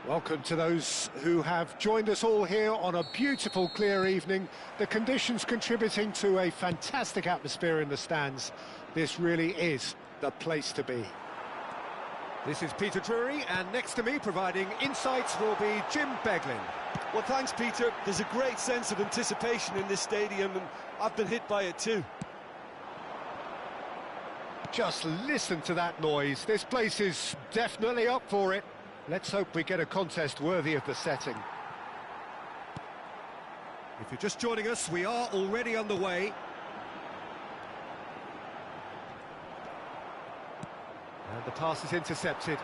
Welcome to those who have joined us all here on a beautiful, clear evening. The conditions contributing to a fantastic atmosphere in the stands. This really is the place to be. This is Peter Trrewty, and next to me, providing insights, will be Jim Beglin. Well, thanks, Peter. There's a great sense of anticipation in this stadium, and I've been hit by it too. Just listen to that noise. This place is definitely up for it. Let's hope we get a contest worthy of the setting. If you're just joining us, we are already underway. And the pass is intercepted.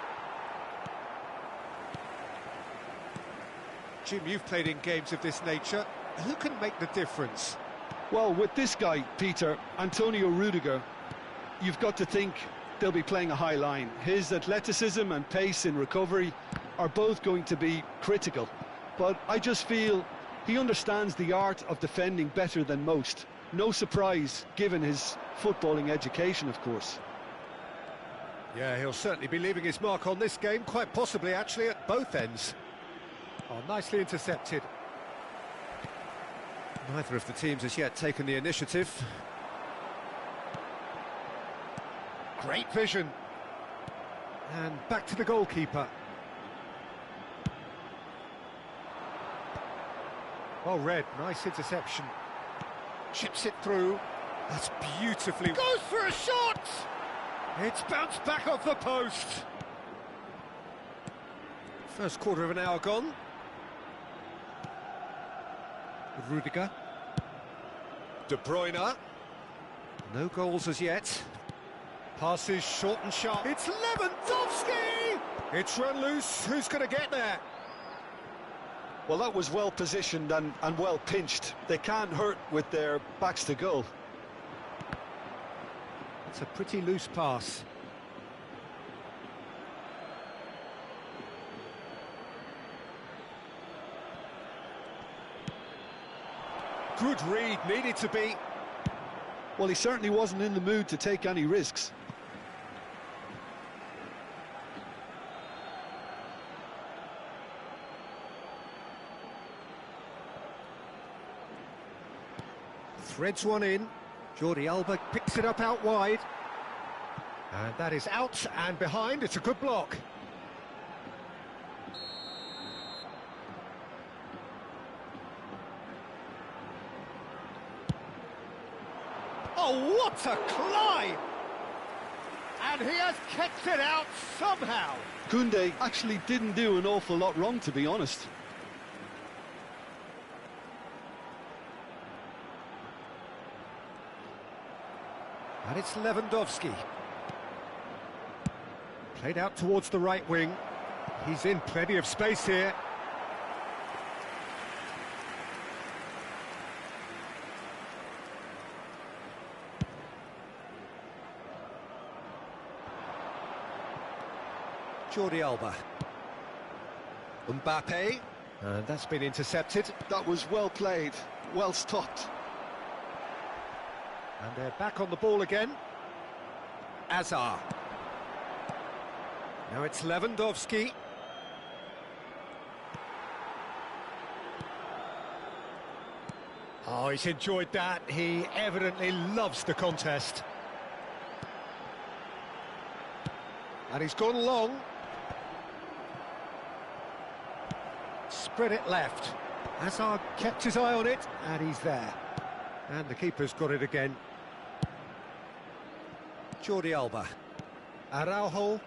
Jim, you've played in games of this nature. Who can make the difference? Well, with this guy, Peter, Antonio Rudiger, you've got to think they'll be playing a high line. His athleticism and pace in recovery are both going to be critical. But I just feel he understands the art of defending better than most. No surprise, given his footballing education, of course. Yeah, he'll certainly be leaving his mark on this game, quite possibly actually at both ends. Oh, nicely intercepted. Neither of the teams has yet taken the initiative. Great vision. And back to the goalkeeper. Well read, nice interception. Chips it through. That's beautifully... Goes for a shot! It's bounced back off the post. First quarter of an hour gone. With Rudiger. De Bruyne. No goals as yet. Passes short and sharp. It's Lewandowski! It's run loose. Who's going to get there? Well, that was well positioned and well pinched. They can't hurt with their backs to goal. It's a pretty loose pass. Good read, needed to be. Well, he certainly wasn't in the mood to take any risks. Threads one in. Jordi Alba picks it up out wide. And that is out and behind. It's a good block. Oh, what a climb! And he has kept it out somehow. Koundé actually didn't do an awful lot wrong, to be honest. And it's Lewandowski. Played out towards the right wing. He's in plenty of space here. Jordi Alba. Mbappe. And that's been intercepted. That was well played, well stopped. And they're back on the ball again. Azar. Now it's Lewandowski. Oh, he's enjoyed that. He evidently loves the contest. And he's gone long. Spread it left. Hazard kept his eye on it, and he's there. And the keeper's got it again. Jordi Alba. Araujo.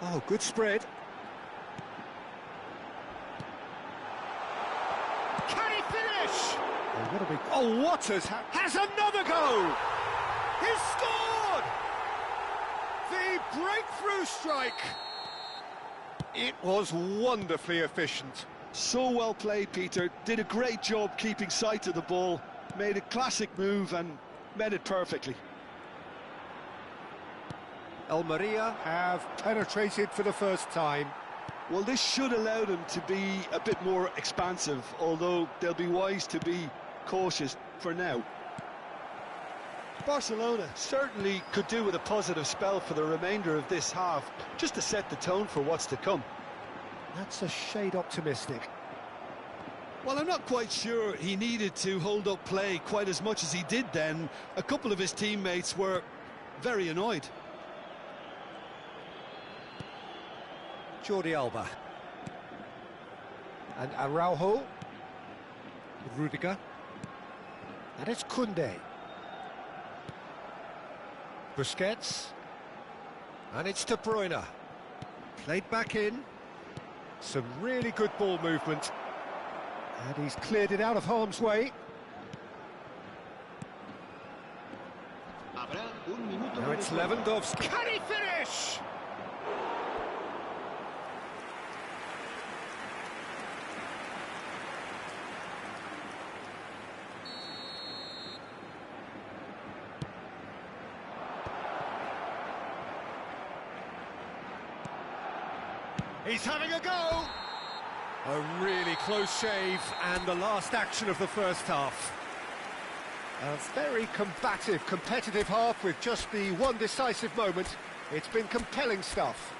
Oh, good spread. Can he finish? Oh, what a big... Oh, Waters has another go! He's scored! The breakthrough strike. It was wonderfully efficient. So well played, Peter. Did a great job keeping sight of the ball. Made a classic move and met it perfectly. Almeria have penetrated for the first time. Well, this should allow them to be a bit more expansive, although they'll be wise to be cautious for now. Barcelona certainly could do with a positive spell for the remainder of this half, just to set the tone for what's to come. That's a shade optimistic. Well, I'm not quite sure he needed to hold up play quite as much as he did then. A couple of his teammates were very annoyed. Jordi Alba. And Araujo. Rudiger. And it's Koundé. Busquets. And it's De Bruyne. Played back in. Some really good ball movement. And he's cleared it out of harm's way. Now it's Lewandowski. Can he finish? He's having a go! A really close shave, and the last action of the first half. A very combative, competitive half with just the one decisive moment. It's been compelling stuff.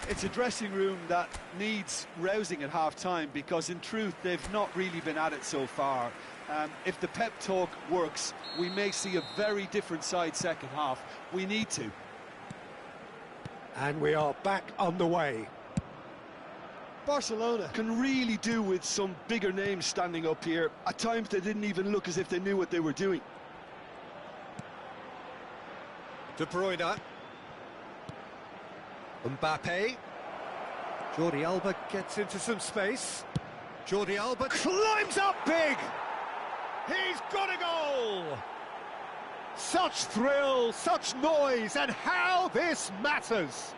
It's a dressing room that needs rousing at half-time, because in truth they've not really been at it so far. If the pep talk works, we may see a very different side second half. We need to. And we are back underway. Barcelona can really do with some bigger names standing up here. At times they didn't even look as if they knew what they were doing. De Bruyne. Mbappe. Jordi Alba gets into some space. Jordi Alba climbs up big. He's got a goal. Such thrill, such noise, and how this matters.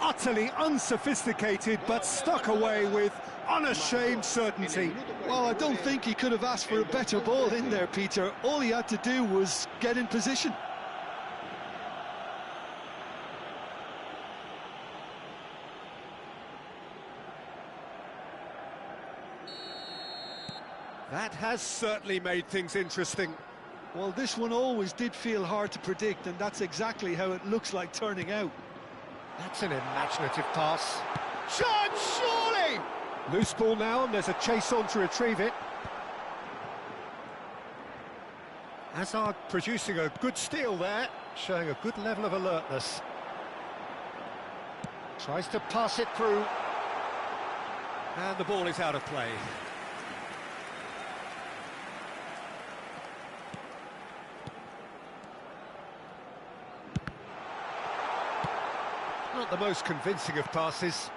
Utterly unsophisticated, but stuck away with unashamed certainty. Well, I don't think he could have asked for a better ball in there, Peter. All he had to do was get in position. That has certainly made things interesting. Well, this one always did feel hard to predict, and that's exactly how it looks like turning out. That's an imaginative pass. Chance, surely! Loose ball now, and there's a chase on to retrieve it. Hazard producing a good steal there, showing a good level of alertness. Tries to pass it through. And the ball is out of play. Not the most convincing of passes.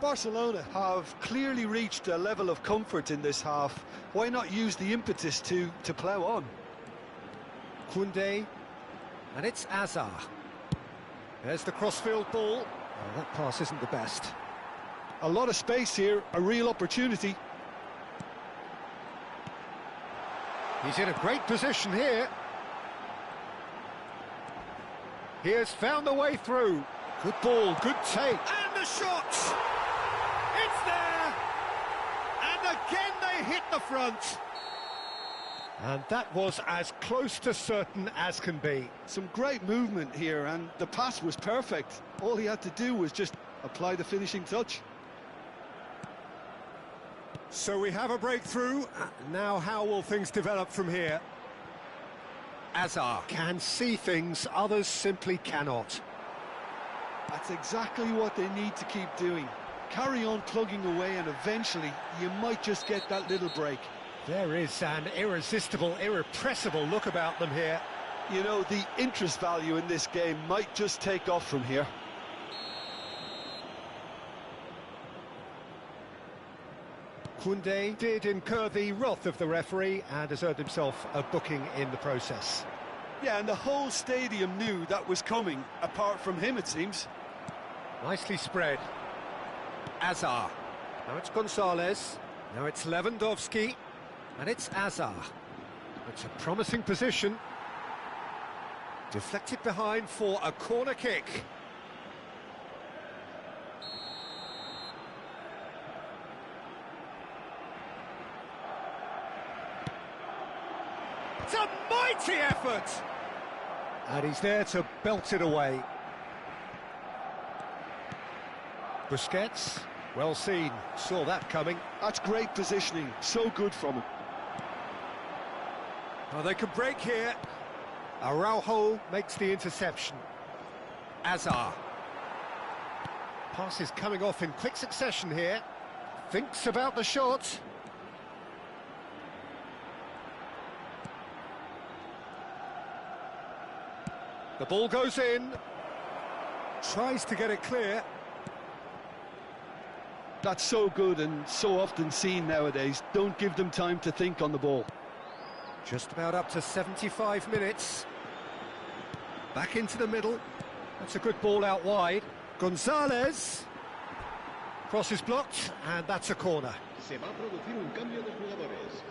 Barcelona have clearly reached a level of comfort in this half. Why not use the impetus to plough on? Koundé, and it's Hazard. There's the crossfield ball. Oh, that pass isn't the best. A lot of space here, a real opportunity. He's in a great position here. He has found the way through. Good ball, good take. And the shot! It's there! And again they hit the front. And that was as close to certain as can be. Some great movement here, and the pass was perfect. All he had to do was just apply the finishing touch. So we have a breakthrough. Now how will things develop from here? Hazard can see things others simply cannot. That's exactly what they need to keep doing. Carry on plugging away, and eventually you might just get that little break. There is an irresistible, irrepressible look about them here. You know, the interest value in this game might just take off from here. Koundé did incur the wrath of the referee and has earned himself a booking in the process. Yeah, and the whole stadium knew that was coming, apart from him, it seems. Nicely spread. Hazard. Now it's Gonzalez. Now it's Lewandowski. And it's Hazard. It's a promising position. Deflected behind for a corner kick. It's a mighty effort! And he's there to belt it away. Busquets, well seen, saw that coming. That's great positioning, so good from him. Oh, they could break here. Araujo makes the interception. Hazard. Pass is coming off in quick succession here. Thinks about the shot. The ball goes in. Tries to get it clear. That's so good and so often seen nowadays. Don't give them time to think on the ball. Just about up to 75 minutes. Back into the middle. That's a good ball out wide. Gonzalez. Cross is blocked, and that's a corner. Se va a producir un cambio de jugadores.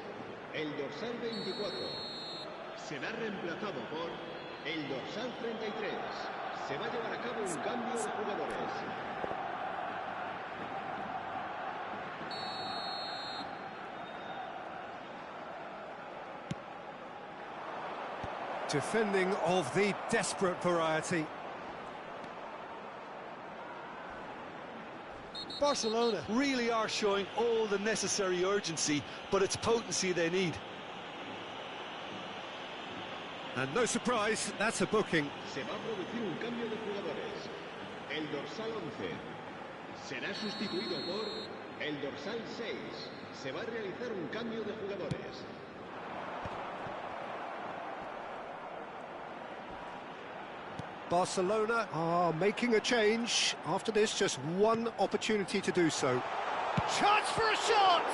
El dorsal 24 será reemplazado por el dorsal 33. Se va a llevar a cabo un cambio de jugadores. Defending of the desperate variety. Barcelona really are showing all the necessary urgency, but it's potency they need. And no surprise, that's a booking. Se va a producir un cambio de jugadores. El dorsal 11 será sustituido por el dorsal 6. Se va a realizar un cambio de jugadores. Barcelona are making a change. After this, just one opportunity to do so. Chance for a shot!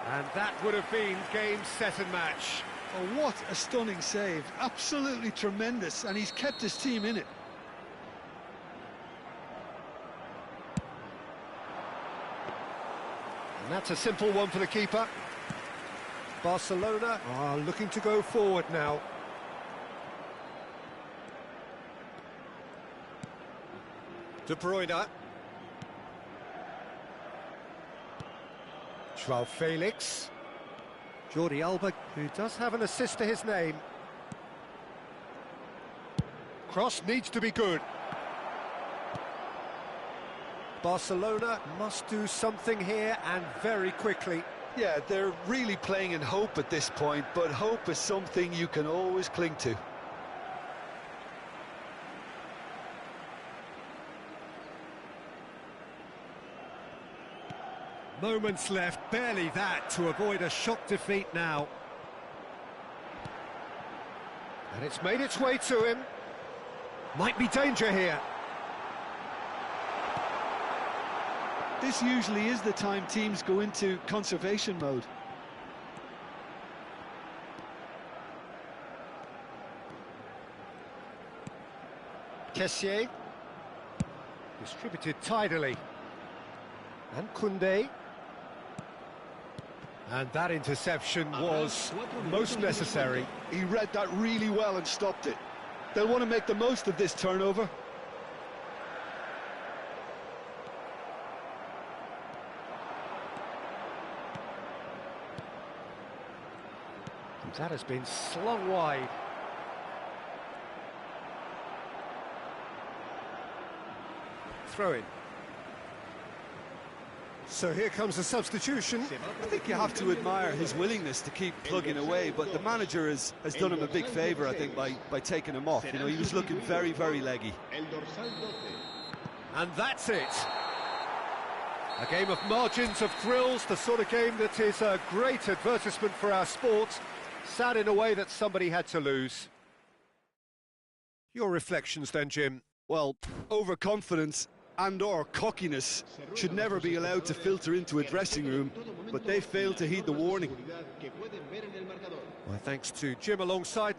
And that would have been game, set and match. Oh, what a stunning save. Absolutely tremendous, and he's kept his team in it. And that's a simple one for the keeper. Barcelona are looking to go forward now. De Bruyne. Joao Felix. Jordi Alba, who does have an assist to his name. Cross needs to be good. Barcelona must do something here, and very quickly. Yeah, they're really playing in hope at this point, but hope is something you can always cling to. Moments left, barely that, to avoid a shock defeat now. And it's made its way to him. Might be danger here. This usually is the time teams go into conservation mode. Kessié. Distributed tidily. And Koundé. And that interception was most necessary. He read that really well and stopped it. They'll want to make the most of this turnover. That has been slung wide. Throw in. So here comes the substitution. I think you have to admire his willingness to keep plugging away, but the manager has done him a big favour, I think, by taking him off. You know, he was looking very, very leggy. And that's it. A game of margins, of thrills, the sort of game that is a great advertisement for our sport. Sad in a way that somebody had to lose. Your reflections then, Jim? Well, overconfidence and/or cockiness should never be allowed to filter into a dressing room, but they failed to heed the warning. Well, thanks to Jim alongside me.